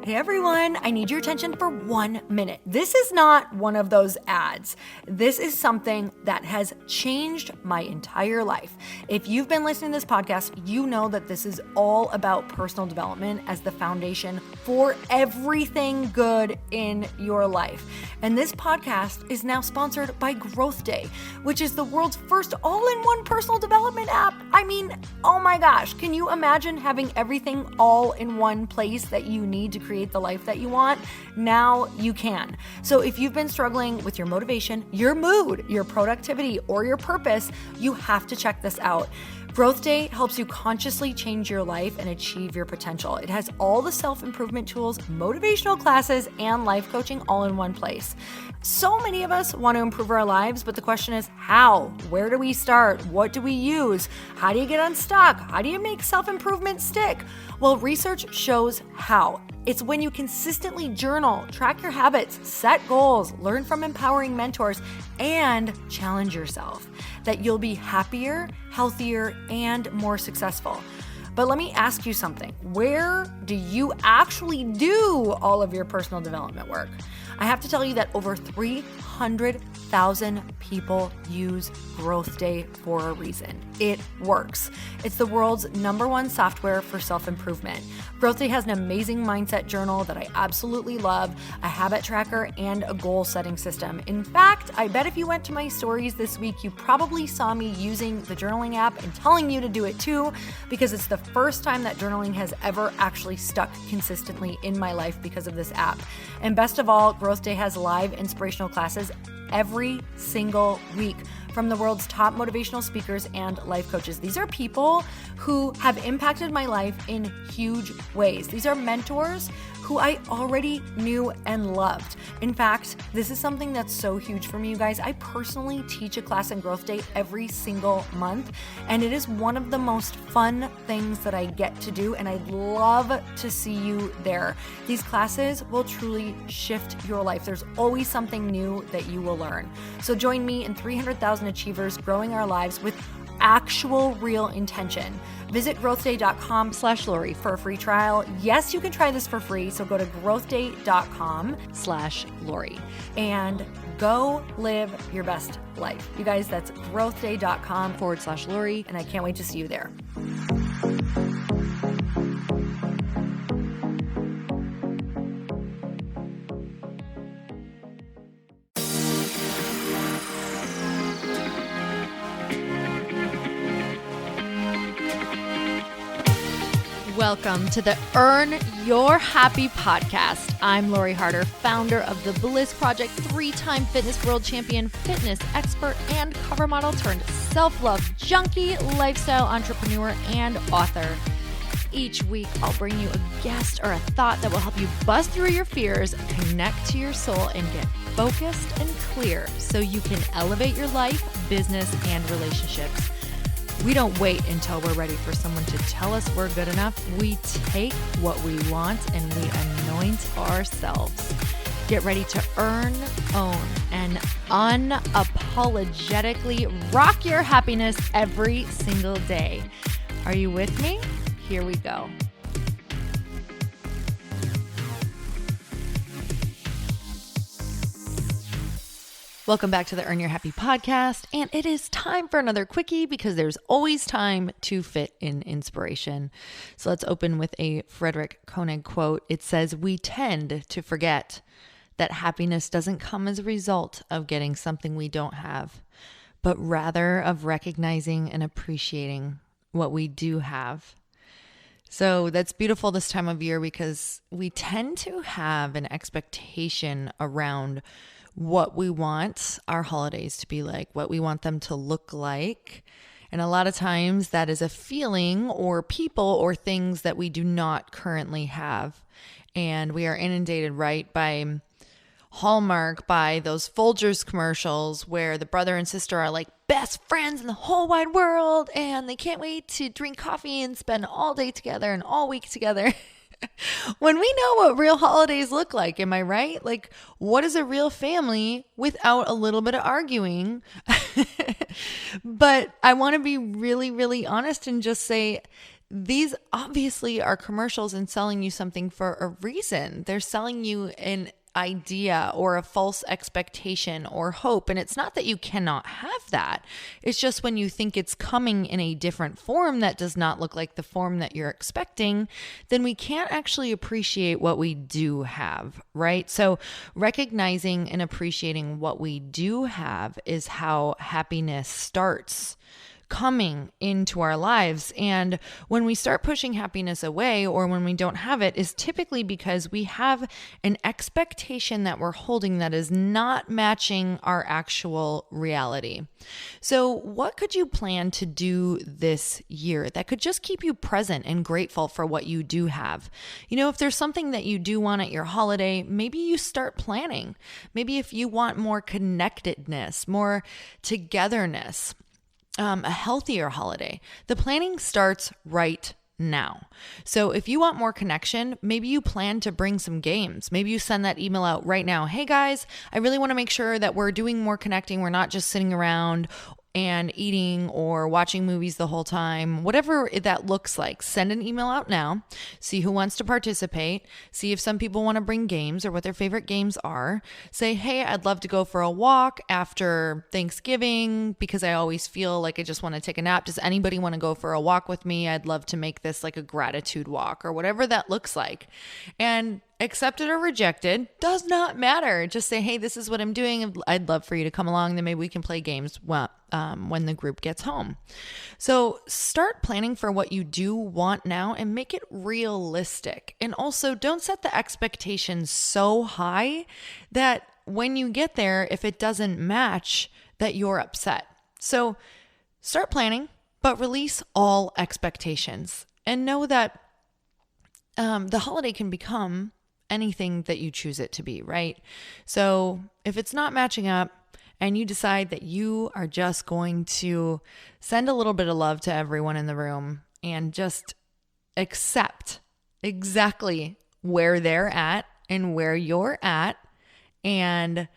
Hey everyone, I need your attention for 1 minute. This is not one of those ads. This is something that has changed my entire life. If you've been listening to this podcast, you know that this is all about personal development as the foundation for everything good in your life. And this podcast is now sponsored by Growth Day, which is the world's first all-in-one personal development app. I mean, oh my gosh, can you imagine having everything all in one place that you need to create the life that you want? Now you can. So if you've been struggling with your motivation, your mood, your productivity, or your purpose, you have to check this out. Growth Day helps you consciously change your life and achieve your potential. It has all the self-improvement tools, motivational classes, and life coaching all in one place. So many of us want to improve our lives, but the question is how? Where do we start? What do we use? How do you get unstuck? How do you make self-improvement stick? Well, research shows how. It's when you consistently journal, track your habits, set goals, learn from empowering mentors, and challenge yourself that you'll be happier, healthier, and more successful. But let me ask you something. Where do you actually do all of your personal development work? I have to tell you that over 300,000 people use Growth Day for a reason. It works. It's the world's #1 software for self-improvement. Growth Day has an amazing mindset journal that I absolutely love, a habit tracker, and a goal-setting system. In fact, I bet if you went to my stories this week, you probably saw me using the journaling app and telling you to do it too, because it's the first time that journaling has ever actually stuck consistently in my life because of this app. And best of all, Growth Day has live inspirational classes every single week from the world's top motivational speakers and life coaches. These are people who have impacted my life in huge ways. These are mentors who I already knew and loved. In fact, this is something that's so huge for me, you guys. I personally teach a class in Growth Day every single month, and it is one of the most fun things that I get to do, and I'd love to see you there. These classes will truly shift your life. There's always something new that you will learn. So join me and 300,000 achievers growing our lives with actual real intention. Visit growthday.com/Lori for a free trial. Yes, you can try this for free. So go to growthday.com/Lori and go live your best life. You guys, that's growthday.com/Lori. And I can't wait to see you there. Welcome to the Earn Your Happy podcast. I'm Lori Harder, founder of The Bliss Project, 3-time fitness world champion, fitness expert, and cover model turned self-love junkie, lifestyle entrepreneur, and author. Each week, I'll bring you a guest or a thought that will help you bust through your fears, connect to your soul, and get focused and clear so you can elevate your life, business, and relationships. We don't wait until we're ready for someone to tell us we're good enough. We take what we want and we anoint ourselves. Get ready to earn, own, and unapologetically rock your happiness every single day. Are you with me? Here we go. Welcome back to the Earn Your Happy podcast, and it is time for another quickie because there's always time to fit in inspiration. So let's open with a Frederick Conan quote. It says, "We tend to forget that happiness doesn't come as a result of getting something we don't have, but rather of recognizing and appreciating what we do have." So that's beautiful this time of year because we tend to have an expectation around what we want our holidays to be like, what we want them to look like. And a lot of times that is a feeling or people or things that we do not currently have. And we are inundated, right, by Hallmark, by those Folgers commercials where the brother and sister are like best friends in the whole wide world and they can't wait to drink coffee and spend all day together and all week together. When we know what real holidays look like, am I right? Like, what is a real family without a little bit of arguing? But I want to be really, really honest and just say these obviously are commercials and selling you something for a reason. They're selling you an idea or a false expectation or hope. And it's not that you cannot have that. It's just when you think it's coming in a different form that does not look like the form that you're expecting, then we can't actually appreciate what we do have, right? So recognizing and appreciating what we do have is how happiness starts coming into our lives. And when we start pushing happiness away or when we don't have it is typically because we have an expectation that we're holding that is not matching our actual reality. So what could you plan to do this year that could just keep you present and grateful for what you do have? If there's something that you do want at your holiday, maybe you start planning. Maybe if you want more connectedness, more togetherness, a healthier holiday, the planning starts right now. So if you want more connection, maybe you plan to bring some games. Maybe you send that email out right now. Hey guys, I really want to make sure that we're doing more connecting. We're not just sitting around and eating or watching movies the whole time, whatever that looks like. Send an email out now, see who wants to participate, see if some people want to bring games or what their favorite games are. Say, hey, I'd love to go for a walk after Thanksgiving because I always feel like I just want to take a nap. Does anybody want to go for a walk with me? I'd love to make this like a gratitude walk or whatever that looks like. And accepted or rejected does not matter. Just say, hey, this is what I'm doing. I'd love for you to come along. Then maybe we can play games when the group gets home. So start planning for what you do want now and make it realistic. And also don't set the expectations so high that when you get there, if it doesn't match, that you're upset. So start planning, but release all expectations and know that the holiday can become anything that you choose it to be, right? So if it's not matching up and you decide that you are just going to send a little bit of love to everyone in the room and just accept exactly where they're at and where you're at and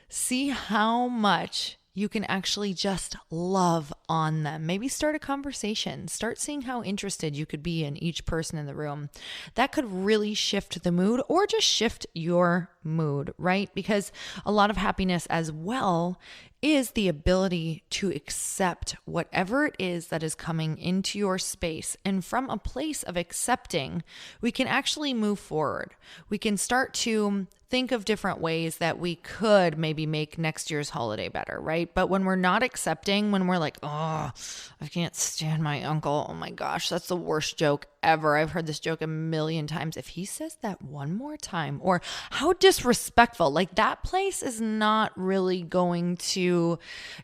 see how much you can actually just love on them. Maybe start a conversation. Start seeing how interested you could be in each person in the room. That could really shift the mood or just shift your mood, right? Because a lot of happiness as well is the ability to accept whatever it is that is coming into your space. And from a place of accepting, we can actually move forward. We can start to think of different ways that we could maybe make next year's holiday better, right? But when we're not accepting, when we're like, oh, I can't stand my uncle. Oh my gosh, that's the worst joke ever. I've heard this joke a million times. If he says that one more time, or how disrespectful, like that place is not really going to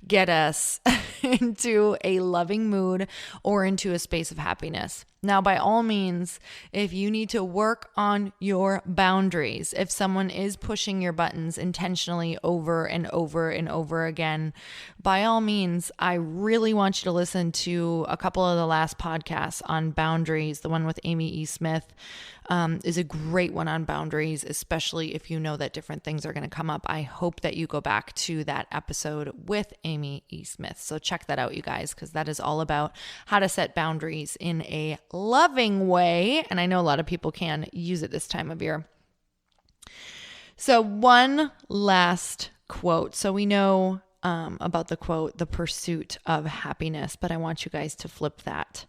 get us into a loving mood or into a space of happiness. Now, by all means, if you need to work on your boundaries, if someone is pushing your buttons intentionally over and over and over again, by all means, I really want you to listen to a couple of the last podcasts on boundaries. The one with Amy E. Smith is a great one on boundaries, especially if you know that different things are going to come up. I hope that you go back to that episode with Amy E. Smith. So check that out, you guys, because that is all about how to set boundaries in a loving way. And I know a lot of people can use it this time of year. So one last quote. So we know about the quote, the pursuit of happiness, but I want you guys to flip that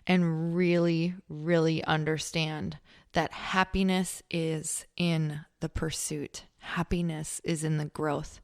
and really, really understand that happiness is in the pursuit. Happiness is in the growth.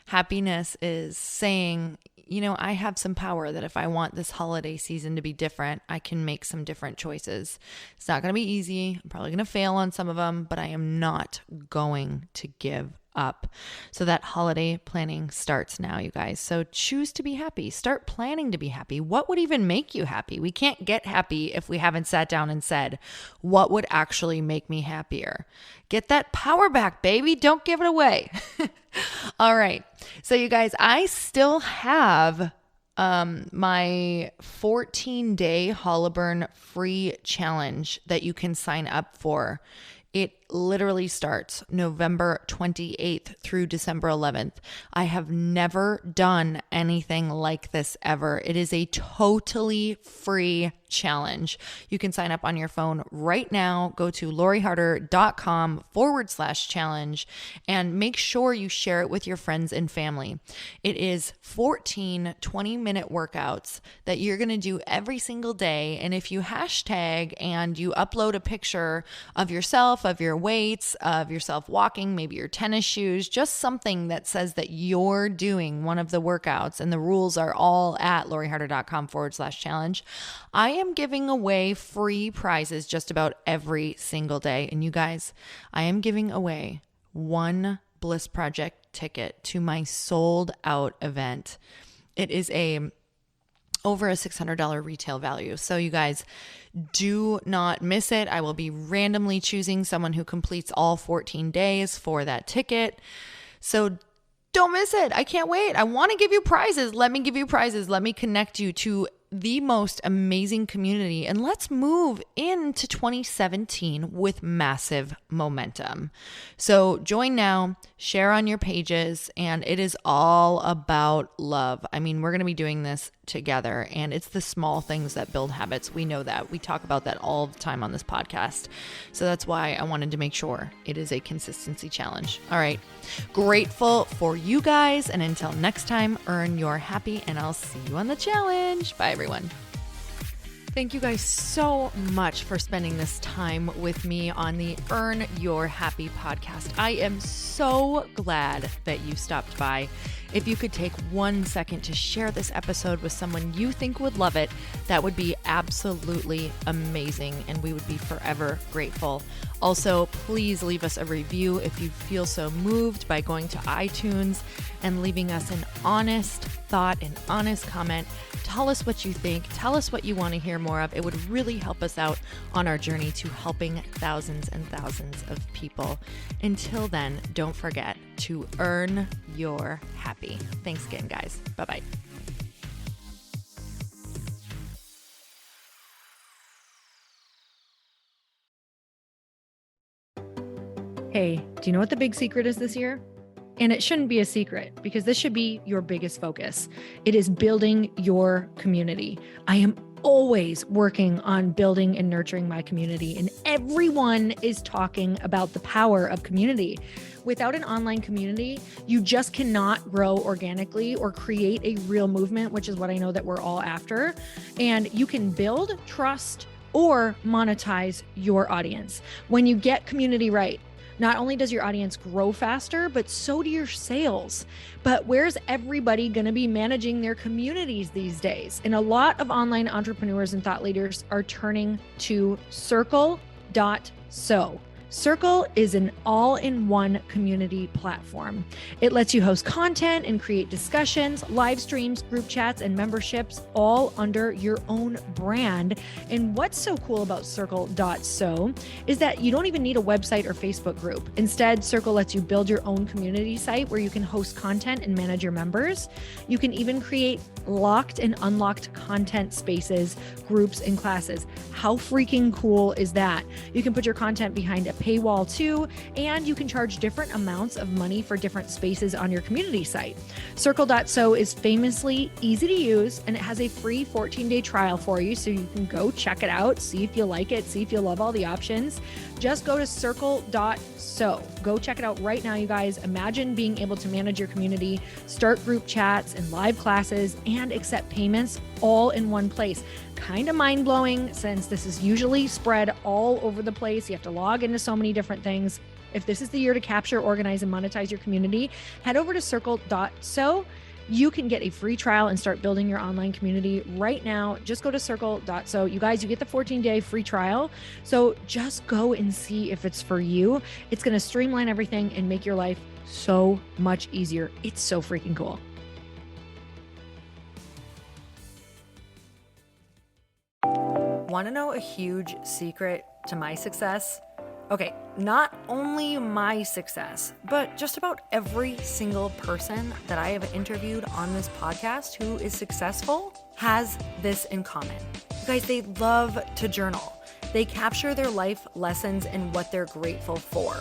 Happiness is saying, I have some power that if I want this holiday season to be different, I can make some different choices. It's not going to be easy. I'm probably going to fail on some of them, but I am not going to give up. So that holiday planning starts now, you guys. So choose to be happy. Start planning to be happy. What would even make you happy? We can't get happy if we haven't sat down and said, what would actually make me happier? Get that power back, baby. Don't give it away. All right. So you guys, I still have my 14-day Hollyburn free challenge that you can sign up for. It literally starts November 28th through December 11th. I have never done anything like this ever. It is a totally free challenge. You can sign up on your phone right now. Go to loriharder.com/challenge and make sure you share it with your friends and family. It is 14 20-minute workouts that you're going to do every single day. And if you hashtag and you upload a picture of yourself, of your weights, of yourself walking, maybe your tennis shoes, just something that says that you're doing one of the workouts, and the rules are all at loriharder.com/challenge. I am giving away free prizes just about every single day. And you guys, I am giving away one Bliss Project ticket to my sold out event. It is over a $600 retail value. So you guys, do not miss it. I will be randomly choosing someone who completes all 14 days for that ticket. So don't miss it. I can't wait. I want to give you prizes. Let me give you prizes. Let me connect you to the most amazing community, and let's move into 2017 with massive momentum. So join now, share on your pages, and it is all about love. I mean, we're going to be doing this together, and it's the small things that build habits. We know that. We talk about that all the time on this podcast. So that's why I wanted to make sure it is a consistency challenge. All right. Grateful for you guys. And until next time, earn your happy, and I'll see you on the challenge. Bye, everyone. Thank you guys so much for spending this time with me on the Earn Your Happy podcast. I am so glad that you stopped by. If you could take 1 second to share this episode with someone you think would love it, that would be absolutely amazing, and we would be forever grateful. Also, please leave us a review if you feel so moved by going to iTunes and leaving us an honest thought, an honest comment. Tell us what you think. Tell us what you want to hear more of. It would really help us out on our journey to helping thousands and thousands of people. Until then, don't forget to earn your happy. Thanks again, guys. Bye-bye. Hey, do you know what the big secret is this year? And it shouldn't be a secret, because this should be your biggest focus. It is building your community. I am always working on building and nurturing my community, and everyone is talking about the power of community. Without an online community, you just cannot grow organically or create a real movement, which is what I know that we're all after. And you can build trust or monetize your audience. When you get community right, not only does your audience grow faster, but so do your sales. But where's everybody going to be managing their communities these days? And a lot of online entrepreneurs and thought leaders are turning to Circle.so. Circle is an all-in-one community platform. It lets you host content and create discussions, live streams, group chats, and memberships all under your own brand. And what's so cool about Circle.so is that you don't even need a website or Facebook group. Instead, Circle lets you build your own community site where you can host content and manage your members. You can even create locked and unlocked content spaces, groups, and classes. How freaking cool is that? You can put your content behind a paywall too, and you can charge different amounts of money for different spaces on your community site. Circle.so is famously easy to use, and it has a free 14-day trial for you, so you can go check it out, see if you like it, see if you love all the options. Just go to Circle.so. Go check it out right now, you guys. Imagine being able to manage your community, start group chats and live classes, and accept payments all in one place. Kind of mind-blowing, since this is usually spread all over the place. You have to log into so many different things. If this is the year to capture, organize, and monetize your community, head over to Circle.so. You can get a free trial and start building your online community right now. Just go to Circle.so. You guys, you get the 14-day free trial. So just go and see if it's for you. It's going to streamline everything and make your life so much easier. It's so freaking cool. Want to know a huge secret to my success? Okay, not only my success, but just about every single person that I have interviewed on this podcast who is successful has this in common. You guys, they love to journal. They capture their life lessons and what they're grateful for.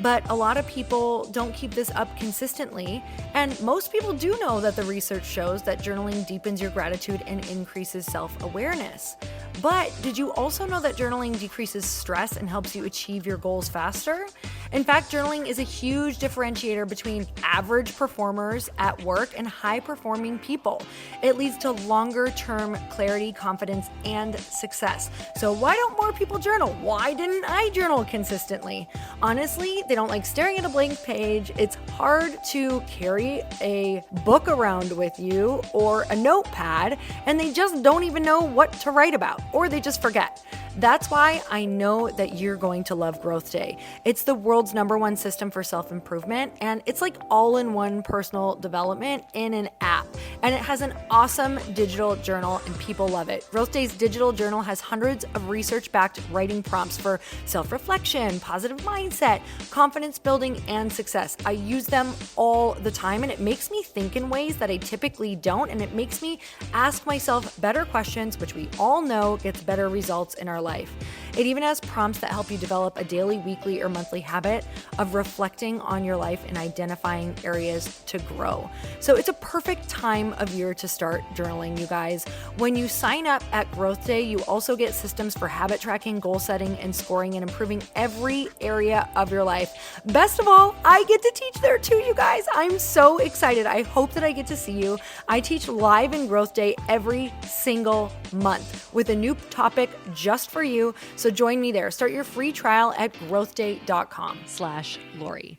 But a lot of people don't keep this up consistently, and most people do know that the research shows that journaling deepens your gratitude and increases self-awareness. But did you also know that journaling decreases stress and helps you achieve your goals faster? In fact, journaling is a huge differentiator between average performers at work and high-performing people. It leads to longer-term clarity, confidence, and success. So why don't more people journal? Why didn't I journal consistently? Honestly, they don't like staring at a blank page. It's hard to carry a book around with you or a notepad, and they just don't even know what to write about, or they just forget. That's why I know that you're going to love Growth Day. It's the world's #1 system for self-improvement, and it's like all-in-one personal development in an app. And it has an awesome digital journal, and people love it. Growth Day's digital journal has hundreds of research-backed writing prompts for self-reflection, positive mindset, confidence building, and success. I use them all the time, and it makes me think in ways that I typically don't, and it makes me ask myself better questions, which we all know gets better results in our life. It even has prompts that help you develop a daily, weekly, or monthly habit of reflecting on your life and identifying areas to grow. So it's a perfect time of year to start journaling, you guys. When you sign up at Growth Day, you also get systems for habit tracking, goal setting, and scoring, and improving every area of your life. Best of all, I get to teach there too, you guys. I'm so excited. I hope that I get to see you. I teach live in Growth Day every single month with a new topic just for you. So join me there. Start your free trial at growthday.com/Lori.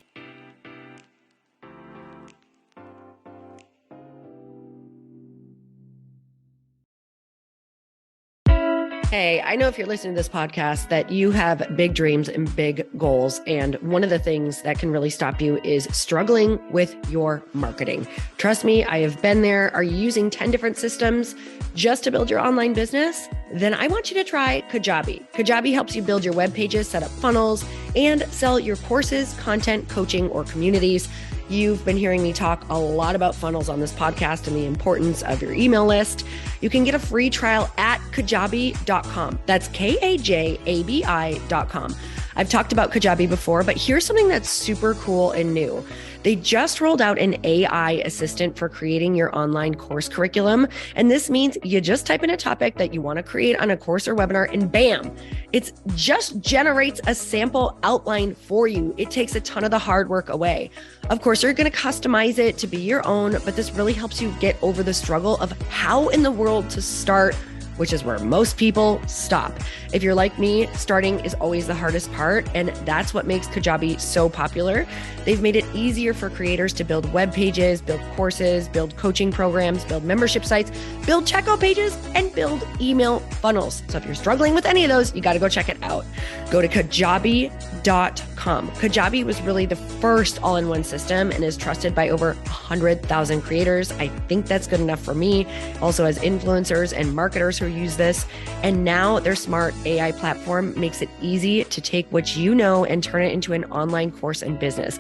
Hey, I know if you're listening to this podcast that you have big dreams and big goals. And one of the things that can really stop you is struggling with your marketing. Trust me, I have been there. Are you using 10 different systems just to build your online business? Then I want you to try Kajabi. Kajabi helps you build your web pages, set up funnels, and sell your courses, content, coaching, or communities. You've been hearing me talk a lot about funnels on this podcast and the importance of your email list. You can get a free trial at kajabi.com. That's Kajabi.com. I've talked about Kajabi before, but here's something that's super cool and new. They just rolled out an AI assistant for creating your online course curriculum. And this means you just type in a topic that you want to create on a course or webinar, and bam, it just generates a sample outline for you. It takes a ton of the hard work away. Of course, you're going to customize it to be your own, but this really helps you get over the struggle of how in the world to start, which is where most people stop. If you're like me, starting is always the hardest part, and that's what makes Kajabi so popular. They've made it easier for creators to build web pages, build courses, build coaching programs, build membership sites, build checkout pages, and build email funnels. So if you're struggling with any of those, you got to go check it out. Go to Kajabi.com. Kajabi was really the first all-in-one system and is trusted by over 100,000 creators. I think that's good enough for me. Also has influencers and marketers who use this. And now their smart AI platform makes it easy to take what you know and turn it into an online course and business.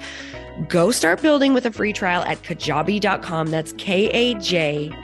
Go start building with a free trial at Kajabi.com. That's Kajabi.com.